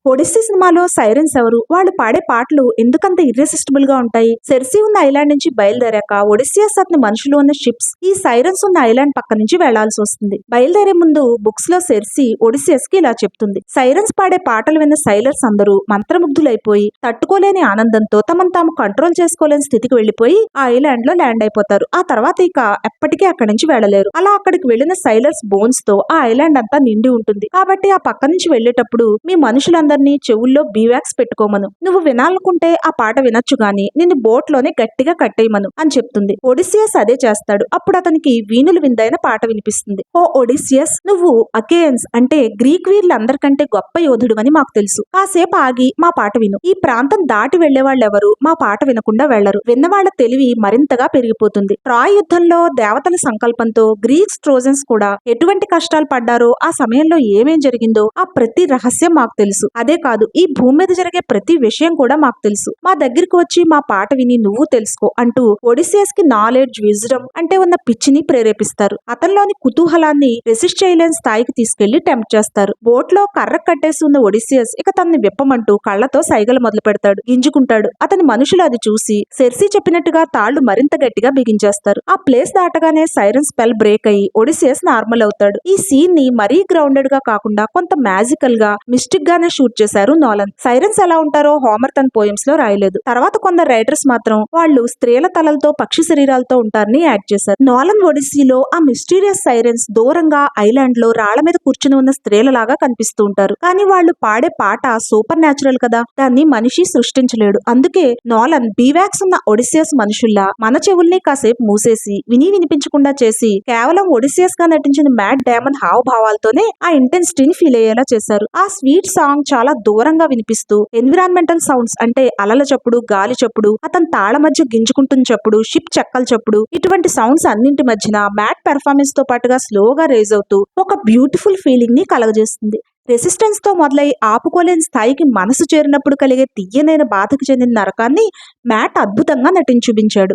ఒడిస్సీ సినిమాలో సైరన్స్ ఎవరు? వాళ్ళు పాడే పాటలు ఎందుకంత ఇర్రెసిస్టిబుల్ గా ఉంటాయి? సెర్సీ ఉన్న ఐలాండ్ నుంచి బయలుదేరాక ఒడిస్సియస్ అతని మనుషులు ఉన్న షిప్స్ ఈ సైరన్స్ ఉన్న ఐలాండ్ పక్క నుంచి వెళ్లాల్సి వస్తుంది. బయలుదేరే ముందు బుక్స్ లో సెర్సీ ఒడిస్సియస్ కి ఇలా చెప్తుంది. సైరన్స్ పాడే పాటలు విన్న సైలర్స్ అందరూ మంత్రముగ్ధులైపోయి తట్టుకోలేని ఆనందంతో తమను తాము కంట్రోల్ చేసుకోలేని స్థితికి వెళ్లిపోయి ఆ ఐలాండ్ లో ల్యాండ్ అయిపోతారు. ఆ తర్వాత ఇక ఎప్పటికీ అక్కడి నుంచి వెళ్లలేరు. అలా అక్కడికి వెళ్లిన సైలర్స్ బోన్స్ తో ఆ ఐలాండ్ అంతా నిండి ఉంటుంది. కాబట్టి ఆ పక్క నుంచి వెళ్లేటప్పుడు మీ మనుషులందరినీ చెవుల్లో బీవాక్స్ పెట్టుకోమను. నువ్వు వినాలనుకుంటే ఆ పాట వినొచ్చు గాని నిన్ను బోట్ లోనే గట్టిగా కట్టేయమను అని చెప్తుంది. ఒడిసియస్ అదే చేస్తాడు. అప్పుడు అతనికి వీణులు విందైన పాట వినిపిస్తుంది. ఓ ఒడిసియస్, నువ్వు అకేయన్స్ అంటే గ్రీక్ వీరులందరికంటే గొప్ప యోధుడు అని మాకు తెలుసు. కాసేపు ఆగి మా పాట విను. ఈ ప్రాంతం దాటి వెళ్లే వాళ్ళెవరు మా పాట వినకుండా వెళ్లరు. విన్నవాళ్ల తెలివి మరింతగా పెరిగిపోతుంది. ట్రాయ్ యుద్ధంలో దేవతల సంకల్పంతో గ్రీక్స్ ట్రోజన్స్ కూడా ఎటువంటి కష్టాలు పడ్డారో, ఆ సమయంలో ఏమేం జరిగిందో ఆ ప్రతి రహస్యం మాకు తెలుసు. అదే కాదు, ఈ భూమి మీద జరిగే ప్రతి విషయం కూడా మాకు తెలుసు. మా దగ్గరికి వచ్చి మా పాట విని నువ్వు తెలుసుకో అంటూ ఒడిసియస్ కి నాలెడ్జ్, విజ్డమ్ అంటే ఉన్న పిచ్చిని ప్రేరేపిస్తారు. అతనిలోని కుతూహలాన్ని రెసిస్ట్ చేయలేని స్థాయికి తీసుకెళ్లి టెంప్ట్ చేస్తారు. బోట్ లో కర్ర కట్టేసి ఉన్న ఒడిసియస్ ఇక తనని విప్పమంటూ కళ్లతో సైగలు మొదలు పెడతాడు. గింజుకుంటాడు. అతని మనుషులు అది చూసి సెర్సీ చెప్పినట్టుగా తాళ్లు మరింత గట్టిగా బిగించేస్తారు. ఆ ప్లేస్ దాటగానే సైరన్ స్పెల్ బ్రేక్ అయ్యి ఒడిసియస్ నార్మల్ అవుతాడు. ఈ సీన్ ని మరీ గ్రౌండెడ్ గా కాకుండా కొంత మ్యాజికల్ గా, మిస్టిక్ గానే షూట్ చేశారు నోలన్. సైరన్స్ ఎలా ఉంటారో హోమర్ తన పోయమ్స్ లో రాయలేదు. తర్వాత కొందరు రైటర్స్ మాత్రం వాళ్ళు స్త్రీల తలలతో, పక్షి శరీరాలతో ఉంటారని యాడ్ చేశారు. నోలన్ ఒడిస్సీలో ఆ మిస్టీరియస్ సైరన్స్ దూరంగా ఐలాండ్ లో రాళ్ల మీద కూర్చుని ఉన్న స్త్రీలలాగా కనిపిస్తూ ఉంటారు. కానీ వాళ్ళు పాడే పాట సూపర్ న్యాచురల్ కదా, దాన్ని మనిషి సృష్టించలేడు. అందుకే నోలన్ బీవాక్స్ ఉన్న ఒడిసియస్ మనుషుల్లా మన చెవుల్ని కాసేపు మూసేసి విని వినిపించకుండా చేసి కేవలం ఒడిసియస్ గా నటించిన మ్యాట్ డేమన్ హావభావాలతోనే ఆ ఇంటెన్సిటీని ఫీల్ అయ్యేలా చేశారు. ఆ స్వీట్ సాంగ్ చాలా దూరంగా వినిపిస్తూ ఎన్విరాన్మెంటల్ సౌండ్స్ అంటే అలల చప్పుడు, గాలి చప్పుడు, అతని తాళ మధ్య గింజుకుంటున్న చప్పుడు, షిప్ చెక్కల చప్పుడు, ఇటువంటి సౌండ్స్ అన్నింటి మధ్యన మ్యాట్ పెర్ఫార్మెన్స్ తో పాటుగా స్లోగా రేజ్ అవుతూ ఒక బ్యూటిఫుల్ ఫీలింగ్ ని కలగజేస్తుంది. రెసిస్టెన్స్ తో మొదలై ఆపుకోలేని స్థాయికి మనసు చేరినప్పుడు కలిగే తీయనైన బాధకు చెందిన నరకాన్ని మ్యాట్ అద్భుతంగా నటించి చూపించాడు.